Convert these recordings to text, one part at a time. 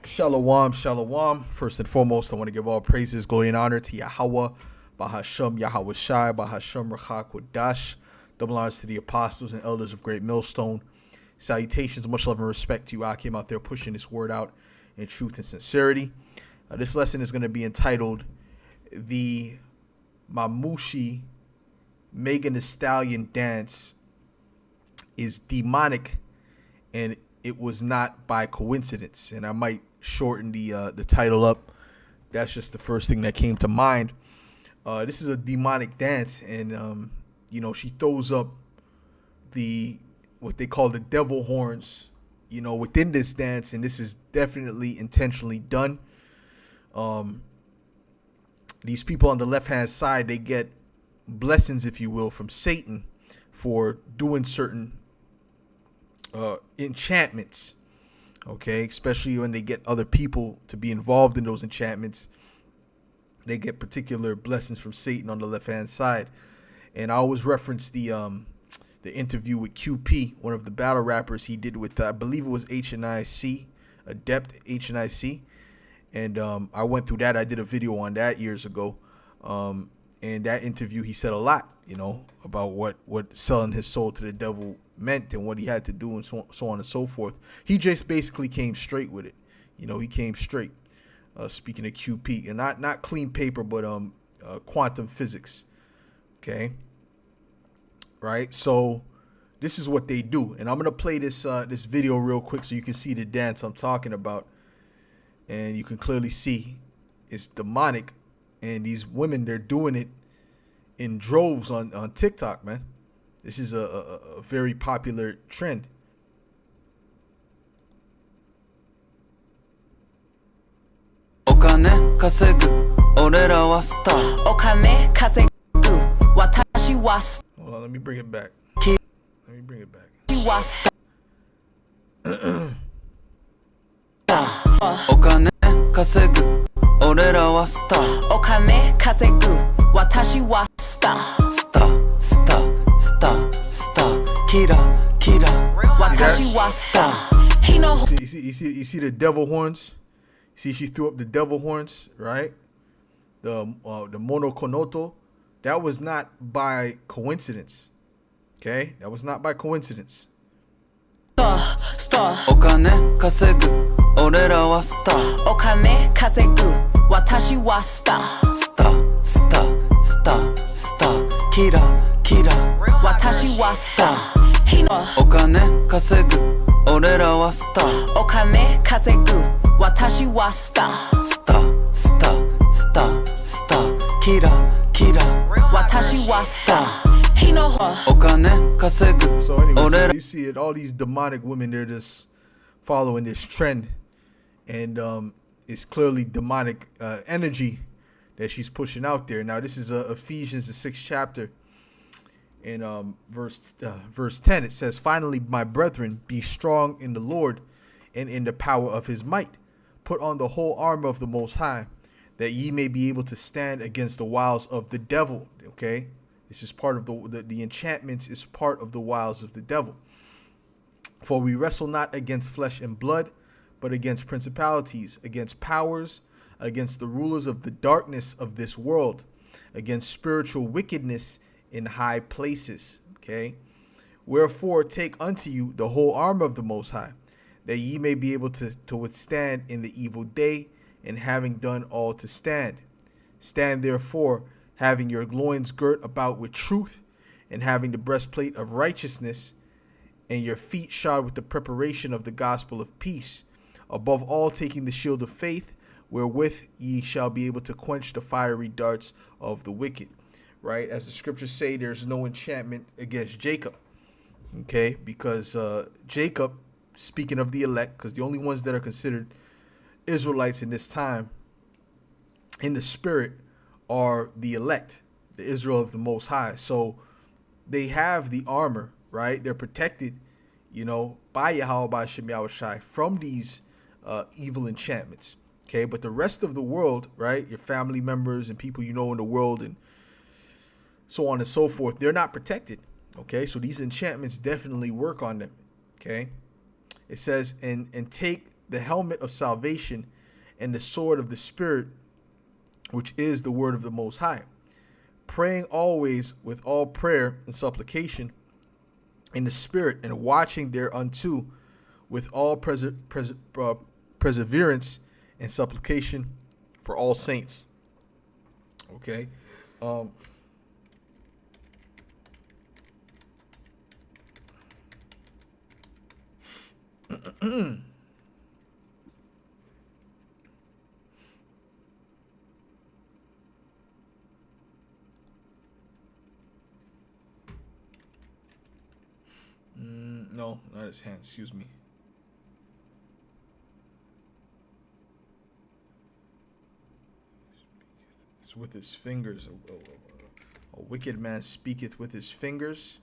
Shalom, shalom. First and foremost, I want to give all praises, glory, and honor to Yahweh, Bahasham, Yahweh Shai, Bahasham, Rachak, Wadash. Double honors to the apostles and elders of Great Millstone. Salutations, much love and respect to you. I came out there pushing this word out in truth and sincerity. This lesson is going to be entitled The Mamushi Meagan the Stallion Dance is Demonic, and it was not by coincidence. And I might shorten the title up. That's just the first thing that came to mind. This is a demonic dance, and she throws up what they call the devil horns, within this dance, and this is definitely intentionally done. These people on the left hand side, they get blessings, if you will, from Satan for doing certain enchantments, okay, especially when they get other people to be involved in those enchantments. They get particular blessings from Satan on the left hand side. And I always reference the interview with QP, one of the battle rappers he did with, I believe it was HNIC, Adept HNIC. And I went through that. I did a video on that years ago. And that interview, he said a lot, about what selling his soul to the devil meant and what he had to do and so on and so forth. He just basically came straight with it. He came straight. Speaking of QP, and not clean paper, but quantum physics. Okay. Right. So this is what they do. And I'm going to play this video real quick so you can see the dance I'm talking about. And you can clearly see it's demonic. And these women, they're doing it in droves on TikTok, man. This is a very popular trend. Hold on, let me bring it back. You see the devil horns? See, she threw up the devil horns, right? The monokonoto. That was not by coincidence. Okay? That was not by coincidence. So anyway, you see it, all these demonic women, they're just following this trend, and it's clearly demonic energy that she's pushing out there. Now this is Ephesians, the 6th chapter, in verse 10. It says, "Finally, my brethren, be strong in the Lord and in the power of his might. Put on the whole armor of the Most High, that ye may be able to stand against the wiles of the devil." Okay, this is part of the enchantments is part of the wiles of the devil. "For we wrestle not against flesh and blood, but against principalities, against powers, against the rulers of the darkness of this world, against spiritual wickedness in high places." Okay, "Wherefore take unto you the whole armor of the Most High, that ye may be able to withstand in the evil day, and having done all to stand. Stand therefore, having your loins girt about with truth, and having the breastplate of righteousness, and your feet shod with the preparation of the gospel of peace. Above all, taking the shield of faith, wherewith ye shall be able to quench the fiery darts of the wicked." Right? As the scriptures say, there's no enchantment against Jacob. Okay? Because Jacob, speaking of the elect, because the only ones that are considered Israelites in this time, in the spirit, are the elect, the Israel of the Most High. So they have the armor, right? They're protected, by Yahweh, by Shem Yahweh Shai, from these evil enchantments. Okay, but the rest of the world, right? Your family members and people in the world, and so on and so forth, they're not protected. Okay, so these enchantments definitely work on them. Okay, It says, and take the helmet of salvation and the sword of the Spirit, which is the word of the Most High, praying always with all prayer and supplication in the Spirit, and watching thereunto with all perseverance and supplication for all saints. Okay. No, not his hands. Excuse me. It's with his fingers. A wicked man speaketh with his fingers.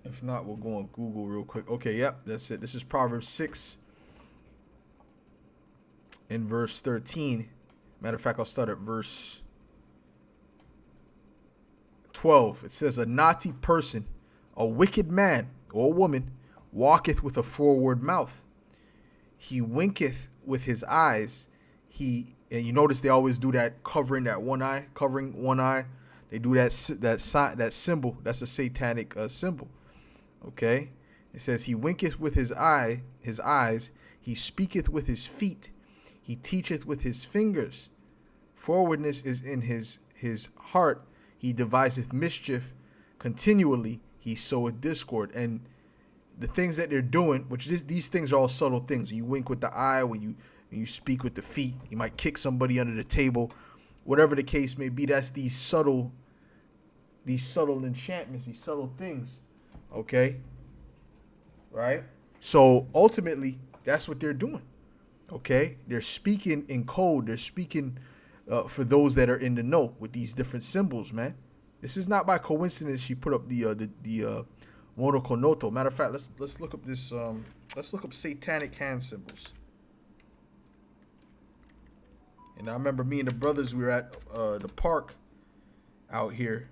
If not, we'll go on Google real quick. Okay, yep, that's it. This is Proverbs 6 in verse 13. Matter of fact, I'll start at verse 12. It says, a naughty person, a wicked man or woman, walketh with a forward mouth. He winketh with his eyes. And you notice they always do that, covering one eye. They do that symbol. That's a satanic symbol. Okay, it says he winketh with his eyes. He speaketh with his feet. He teacheth with his fingers. Forwardness is in his heart. He deviseth mischief continually. He soweth discord. And the things that they're doing, which these things are all subtle things. You wink with the eye, when you speak with the feet. You might kick somebody under the table. Whatever the case may be, that's these subtle enchantments, these subtle things. Okay? Right? So ultimately, that's what they're doing. Okay? They're speaking in code. They're speaking for those that are in the know with these different symbols, man. This is not by coincidence she put up the monokonoto. Matter of fact, let's look up this. Let's look up satanic hand symbols. And I remember me and the brothers, we were at the park out here,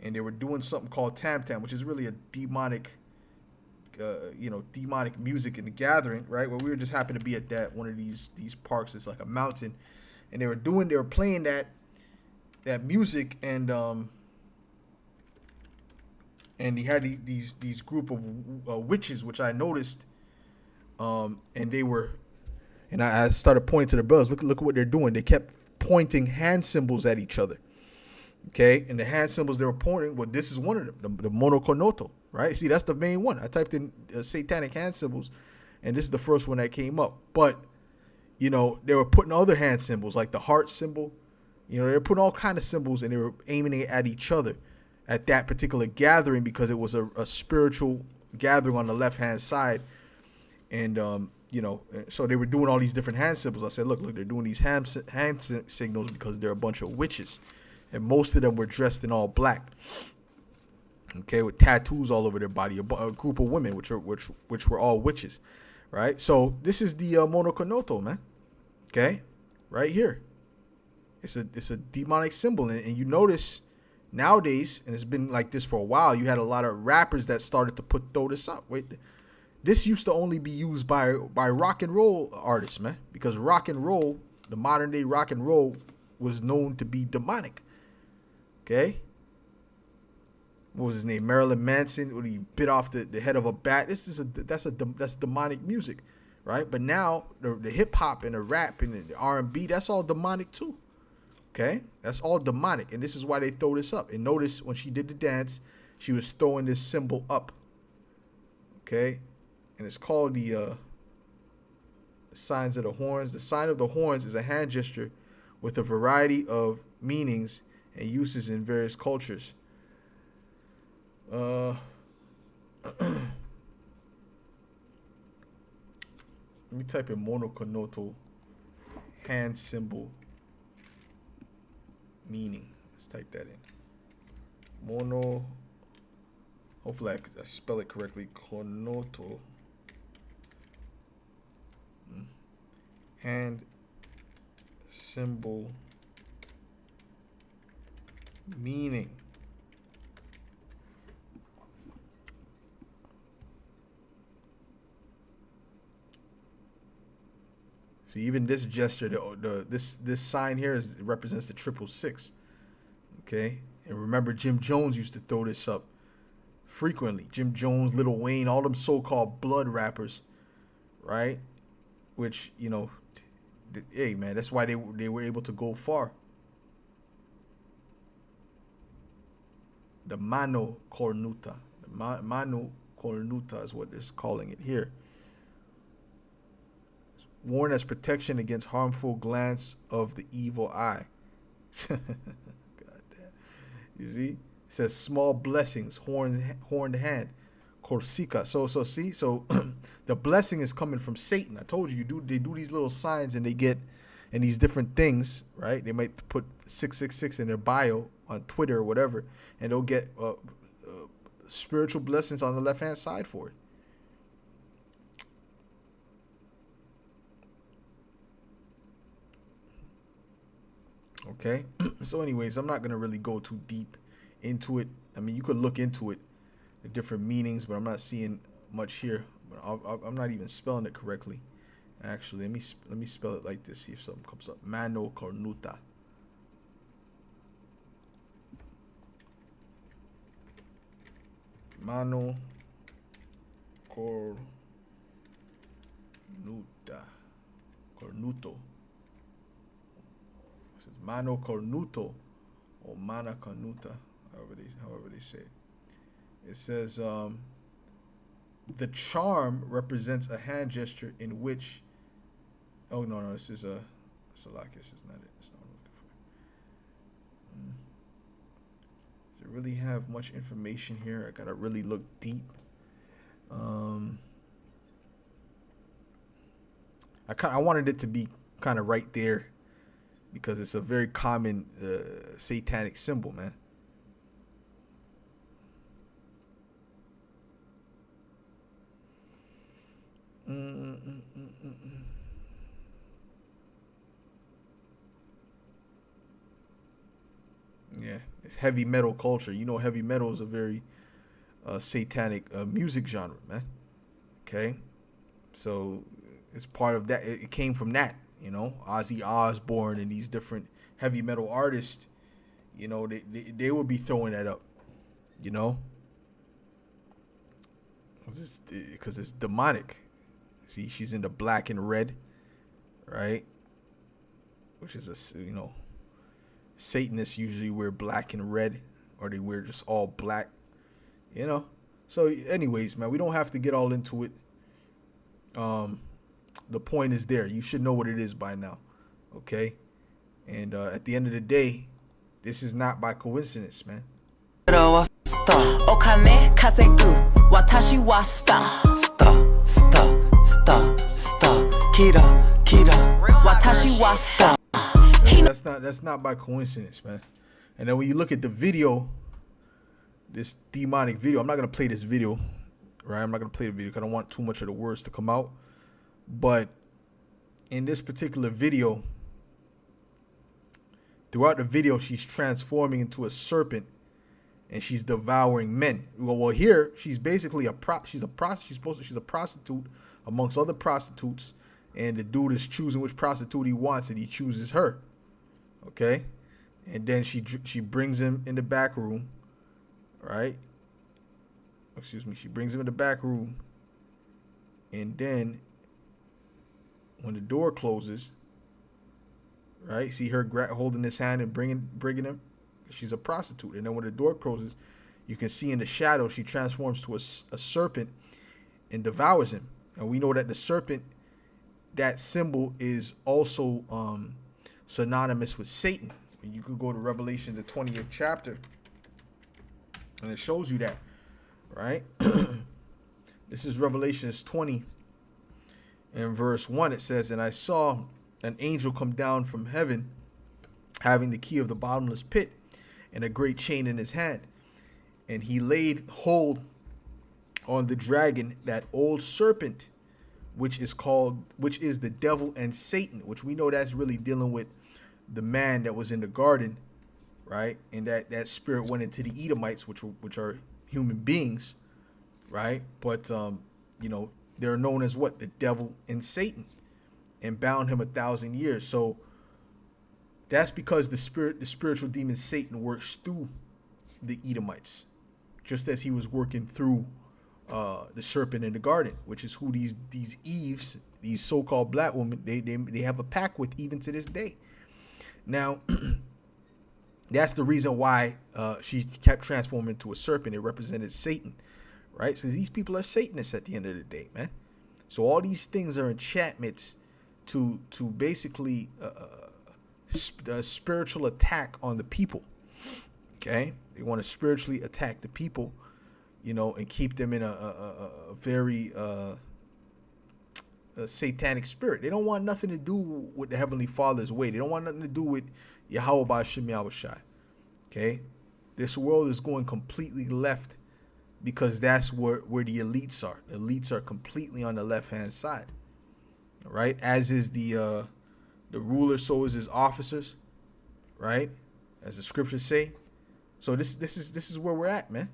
and they were doing something called tam tam, which is really a demonic, demonic music in the gathering, right? Where we were just happened to be at one of these parks. It's like a mountain, and they were playing that music, and he had these group of witches, which I noticed, and they were, and I started pointing to the brothers. Look at what they're doing. They kept pointing hand symbols at each other. Okay, and the hand symbols they were pointing, well, this is one of them, the monokonoto, right? See, that's the main one. I typed in satanic hand symbols, and this is the first one that came up. But, they were putting other hand symbols, like the heart symbol. They were putting all kind of symbols, and they were aiming it at each other at that particular gathering, because it was a spiritual gathering on the left-hand side. And, so they were doing all these different hand symbols. I said, look, they're doing these hand signals because they're a bunch of witches. And most of them were dressed in all black, okay, with tattoos all over their body. A group of women, which were all witches, right? So this is the monokonoto, man. Okay, right here. It's a demonic symbol, and you notice nowadays, and it's been like this for a while. You had a lot of rappers that started to throw this up. Wait, this used to only be used by rock and roll artists, man, because rock and roll, the modern day rock and roll, was known to be demonic. Okay, what was his name? Marilyn Manson, when he bit off the head of a bat. That's demonic music, right? But now the hip hop and the rap and the R&B, that's all demonic too. Okay, that's all demonic, and this is why they throw this up. And notice when she did the dance, she was throwing this symbol up. Okay, and it's called the signs of the horns. The sign of the horns is a hand gesture with a variety of meanings and uses in various cultures. Let me type in monokonoto hand symbol meaning. Let's type that in. Hopefully I spell it correctly. Konoto. Hand symbol Meaning. See, even this gesture, this sign here represents the 666. Okay, and remember, Jim Jones used to throw this up frequently. Jim Jones, Lil Wayne, all them so-called blood rappers, right? Which, you know, hey man, that's why they were able to go far. The mano cornuta, mano cornuta is what they're calling it here. Warn as protection against harmful glance of the evil eye. God damn. You see? It says small blessings, horned hand, Corsica. So see, the blessing is coming from Satan. I told you, they do these little signs and they get, and these different things, right? They might put 666 in their bio on Twitter or whatever, and they'll get spiritual blessings on the left hand side for it. Okay, so anyways, I'm not gonna really go too deep into it. I mean, you could look into it, the different meanings, but I'm not seeing much here. But I'm not even spelling it correctly. Actually, let me spell it like this. See if something comes up. Mano cornuta. Mano cornuta. Cornuto. Mano cornuto or mana cornuta, however they say it. It says the charm represents a hand gesture in which, oh no, this is a Salakis, is not it. It's not what I'm looking for. Does it really have much information here? I gotta really look deep. I wanted it to be kind of right there, because it's a very common satanic symbol, man. Yeah, it's heavy metal culture. You know, heavy metal is a very satanic music genre, man. Okay, so it's part of that. It came from that. You know, Ozzy Osbourne and these different heavy metal artists, you know, they would be throwing that up, you know, because it's demonic. See, she's in the black and red, right? Which is you know, Satanists usually wear black and red, or they wear just all black, you know. So anyways, man, we don't have to get all into it. The point is there. You should know what it is by now, okay? And at the end of the day, this is not by coincidence, man. That's not by coincidence, man. And then when you look at the video, this demonic video, I'm not gonna play this video, right? I'm not gonna play the video because I don't want too much of the words to come out. But in this particular video, throughout the video, she's transforming into a serpent and she's devouring men. Well, here she's basically she's a prostitute amongst other prostitutes, and the dude is choosing which prostitute he wants, and he chooses her. Okay, and then she brings him in the back room, right? Excuse me. She brings him in the back room, and then when the door closes, right? See her holding his hand and bringing him. She's a prostitute. And then when the door closes, you can see in the shadow she transforms to a serpent and devours him. And we know that the serpent, that symbol is also synonymous with Satan. You could go to Revelation, the 20th chapter, and it shows you that, right? This is Revelation 20. In verse 1, it says, "And I saw an angel come down from heaven, having the key of the bottomless pit and a great chain in his hand. And he laid hold on the dragon, that old serpent, which is the devil and Satan," which we know that's really dealing with the man that was in the garden, right? And that spirit went into the Edomites, which are human beings, right? But you know, they're known as what? The devil and Satan, and bound him 1,000 years. So that's because the spiritual demon Satan works through the Edomites, just as he was working through the serpent in the garden, which is who these Eves, these so-called black women, they have a pact with even to this day. Now, that's the reason why she kept transforming into a serpent. It represented Satan, right? So these people are Satanists at the end of the day, man. So all these things are enchantments to basically a spiritual attack on the people. Okay, they want to spiritually attack the people, you know, and keep them in a very satanic spirit. They don't want nothing to do with the Heavenly Father's way. They don't want nothing to do with Yahweh Ba'Shem Yahweh Shai. Okay, this world is going completely left because that's where the elites are. The elites are completely on the left-hand side. All right, as is the ruler, so is his officers, right? As the scriptures say. So this is where we're at, man.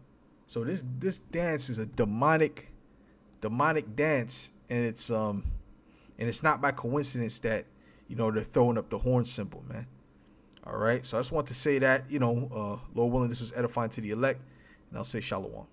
So this dance is a demonic dance, and it's not by coincidence that, you know, they're throwing up the horn symbol, man. All right. So I just want to say that, you know, Lord willing, this was edifying to the elect, and I'll say shalom.